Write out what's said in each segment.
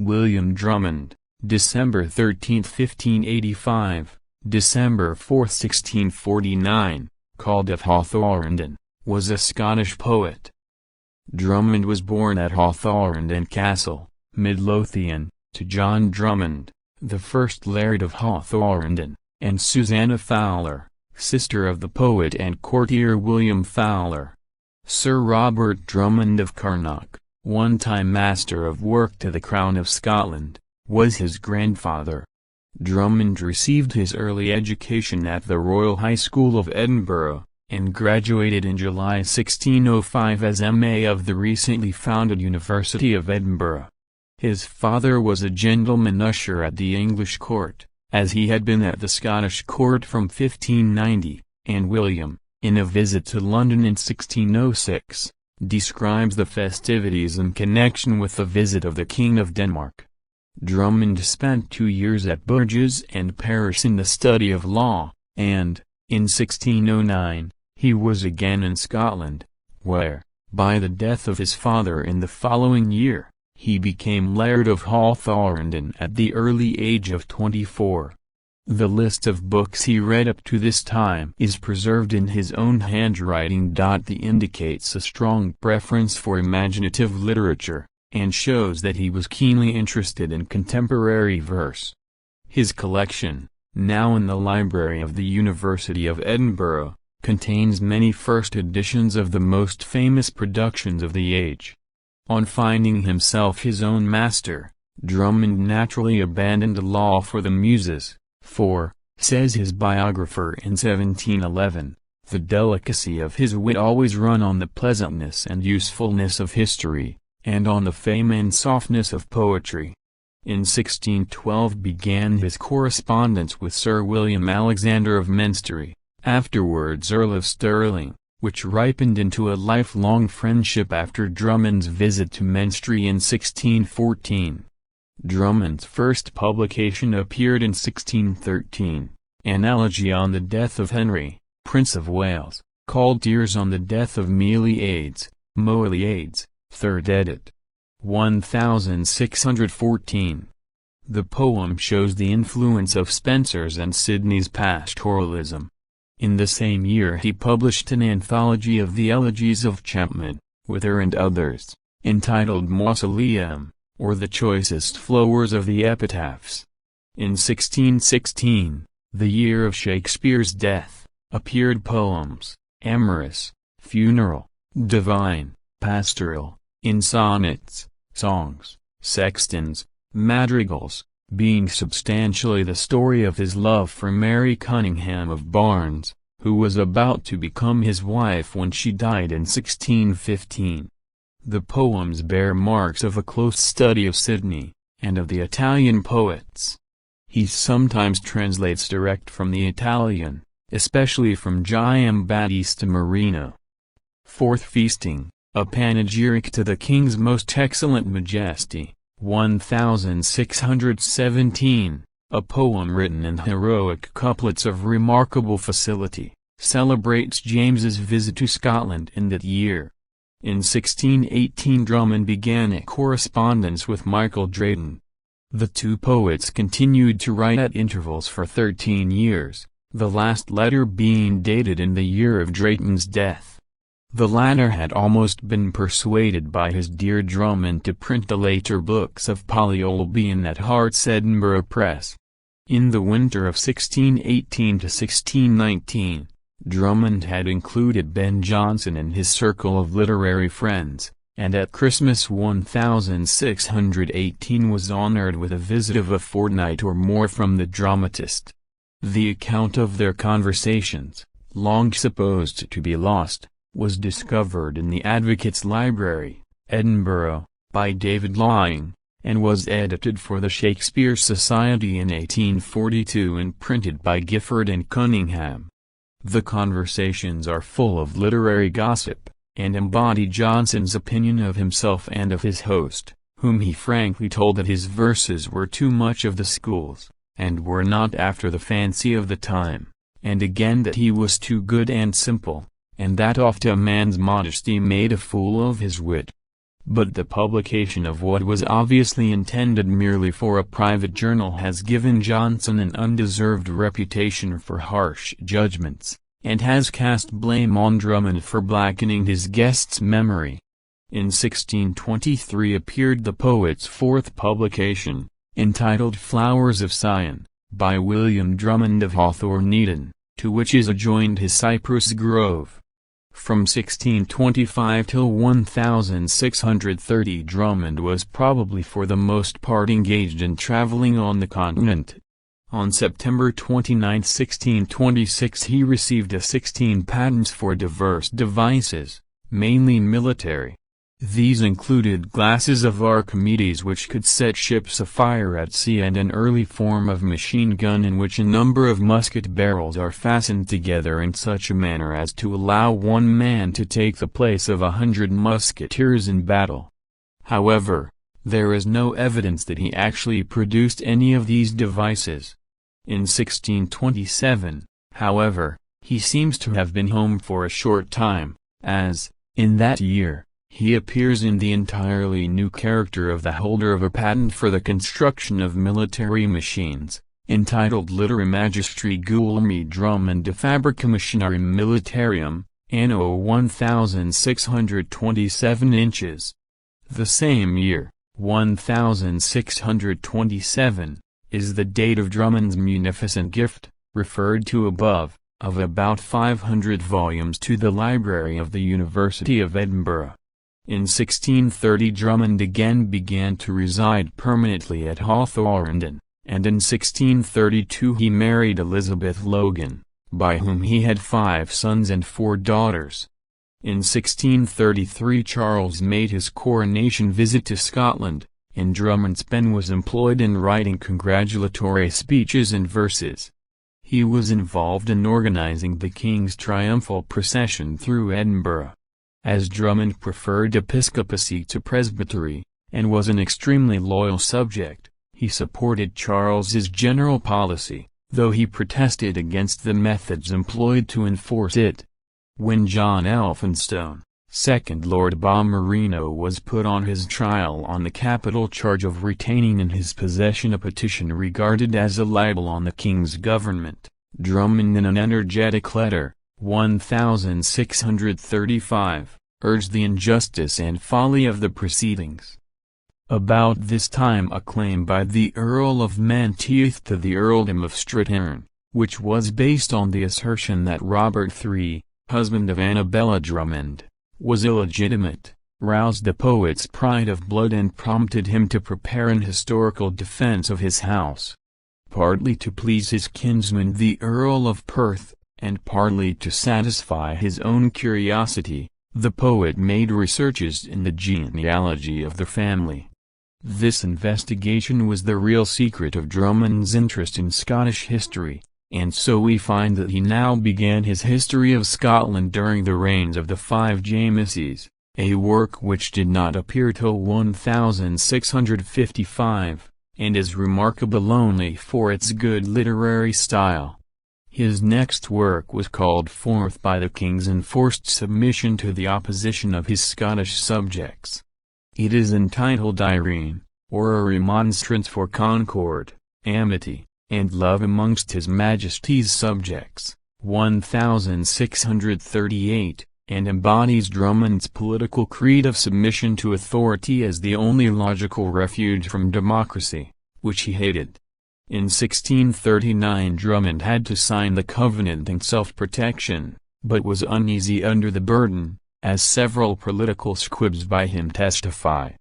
William Drummond, December 13, 1585, December 4, 1649, called of Hawthornden, was a Scottish poet. Drummond was born at Hawthornden Castle, Midlothian, to John Drummond, the first Laird of Hawthornden, and Susanna Fowler, sister of the poet and courtier William Fowler. Sir Robert Drummond of Carnock, one-time Master of Work to the Crown of Scotland, was his grandfather. Drummond received his early education at the Royal High School of Edinburgh, and graduated in July 1605 as M.A. of the recently founded University of Edinburgh. His father was a gentleman usher at the English court, as he had been at the Scottish court from 1590, and William, in a visit to London in 1606, describes the festivities in connection with the visit of the King of Denmark. Drummond spent 2 years at Bourges and Paris in the study of law, and, in 1609, he was again in Scotland, where, by the death of his father in the following year, he became Laird of Hawthornden at the early age of 24. The list of books he read up to this time is preserved in his own handwriting. The indicates a strong preference for imaginative literature, and shows that he was keenly interested in contemporary verse. His collection, now in the library of the University of Edinburgh, contains many first editions of the most famous productions of the age. On finding himself his own master, Drummond naturally abandoned law for the muses, for, says his biographer in 1711, the delicacy of his wit always run on the pleasantness and usefulness of history, and on the fame and softness of poetry. In 1612 began his correspondence with Sir William Alexander of Menstrie, afterwards Earl of Stirling, which ripened into a lifelong friendship after Drummond's visit to Menstrie in 1614. Drummond's first publication appeared in 1613, an elegy on the death of Henry, Prince of Wales, called Tears on the Death of Moeliades, 3rd edit. 1614. The poem shows the influence of Spenser's and Sidney's pastoralism. In the same year he published an anthology of the elegies of Chapman, Wither and others, entitled Mausoleum, or the choicest flowers of the epitaphs. In 1616, the year of Shakespeare's death, appeared poems, amorous, funeral, divine, pastoral, in sonnets, songs, sextons, madrigals, being substantially the story of his love for Mary Cunningham of Barnes, who was about to become his wife when she died in 1615. The poems bear marks of a close study of Sidney, and of the Italian poets. He sometimes translates direct from the Italian, especially from Giambattista Marino. Fourth Feasting, a panegyric to the King's Most Excellent Majesty, 1617, a poem written in heroic couplets of remarkable facility, celebrates James's visit to Scotland in that year. In 1618 Drummond began a correspondence with Michael Drayton. The two poets continued to write at intervals for 13 years, the last letter being dated in the year of Drayton's death. The latter had almost been persuaded by his dear Drummond to print the later books of Polyolbion at Hart's Edinburgh Press. In the winter of 1618 to 1619, Drummond had included Ben Jonson in his circle of literary friends, and at Christmas 1618 was honored with a visit of a fortnight or more from the dramatist. The account of their conversations, long supposed to be lost, was discovered in the Advocate's Library, Edinburgh, by David Lawing, and was edited for the Shakespeare Society in 1842 and printed by Gifford and Cunningham. The conversations are full of literary gossip, and embody Jonson's opinion of himself and of his host, whom he frankly told that his verses were too much of the schools, and were not after the fancy of the time, and again that he was too good and simple, and that oft a man's modesty made a fool of his wit. but the publication of what was obviously intended merely for a private journal has given Johnson an undeserved reputation for harsh judgments, and has cast blame on Drummond for blackening his guest's memory. In 1623 appeared the poet's fourth publication, entitled Flowers of Sion, by William Drummond of Hawthornden, to which is adjoined his cypress grove. From 1625 till 1630 Drummond was probably for the most part engaged in traveling on the continent. On September 29, 1626 he received 16 patents for diverse devices, mainly military. These included glasses of Archimedes which could set ships afire at sea, and an early form of machine gun in which a number of musket barrels are fastened together in such a manner as to allow one man to take the place of 100 musketeers in battle. However, there is no evidence that he actually produced any of these devices. In 1627, however, he seems to have been home for a short time, as, in that year, he appears in the entirely new character of the holder of a patent for the construction of military machines, entitled Literae Magistri Guillermi Drummond de Fabrica Machinerum Militarium, anno 1627 inches. The same year, 1627, is the date of Drummond's munificent gift, referred to above, of about 500 volumes to the library of the University of Edinburgh. In 1630 Drummond again began to reside permanently at Hawthornden, and in 1632 he married Elizabeth Logan, by whom he had 5 sons and 4 daughters. In 1633 Charles made his coronation visit to Scotland, and Drummond's pen was employed in writing congratulatory speeches and verses. He was involved in organizing the King's triumphal procession through Edinburgh. As Drummond preferred episcopacy to presbytery, and was an extremely loyal subject, he supported Charles's general policy, though he protested against the methods employed to enforce it. When John Elphinstone, 2nd Lord Balmerino, was put on his trial on the capital charge of retaining in his possession a petition regarded as a libel on the King's government, Drummond in an energetic letter, 1635, urged the injustice and folly of the proceedings. About this time a claim by the Earl of Menteith to the earldom of Strathearn, which was based on the assertion that Robert III, husband of Annabella Drummond, was illegitimate, roused the poet's pride of blood and prompted him to prepare an historical defense of his house. Partly to please his kinsman the Earl of Perth, and partly to satisfy his own curiosity, the poet made researches in the genealogy of the family. This investigation was the real secret of Drummond's interest in Scottish history, and so we find that he now began his History of Scotland during the reigns of the 5 Jameses, a work which did not appear till 1655, and is remarkable only for its good literary style. His next work was called forth by the King's enforced submission to the opposition of his Scottish subjects. It is entitled Irene, or a remonstrance for concord, amity, and love amongst His Majesty's subjects, 1638, and embodies Drummond's political creed of submission to authority as the only logical refuge from democracy, which he hated. In 1639 Drummond had to sign the Covenant in self-protection, but was uneasy under the burden, as several political squibs by him testify.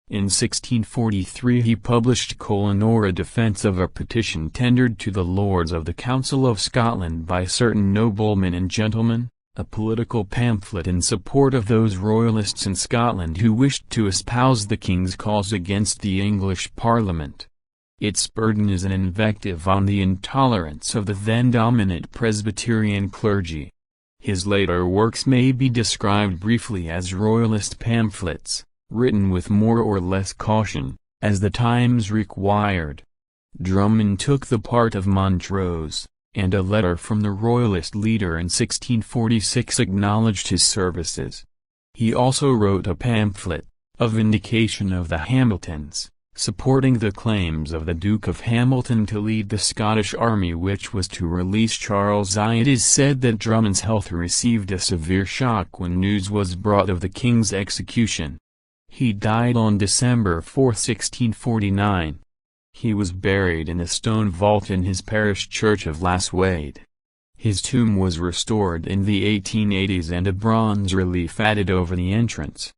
In 1643 he published a defence of a petition tendered to the Lords of the Council of Scotland by certain noblemen and gentlemen, a political pamphlet in support of those royalists in Scotland who wished to espouse the King's cause against the English Parliament. Its burden is an invective on the intolerance of the then dominant Presbyterian clergy. His later works may be described briefly as royalist pamphlets, written with more or less caution, as the times required. Drummond took the part of Montrose, and a letter from the royalist leader in 1646 acknowledged his services. He also wrote a pamphlet, a vindication of the Hamiltons, supporting the claims of the Duke of Hamilton to lead the Scottish army which was to release Charles I. It is said that Drummond's health received a severe shock when news was brought of the king's execution. He died on December 4, 1649. He was buried in a stone vault in his parish church of Lasswade. His tomb was restored in the 1880s and a bronze relief added over the entrance.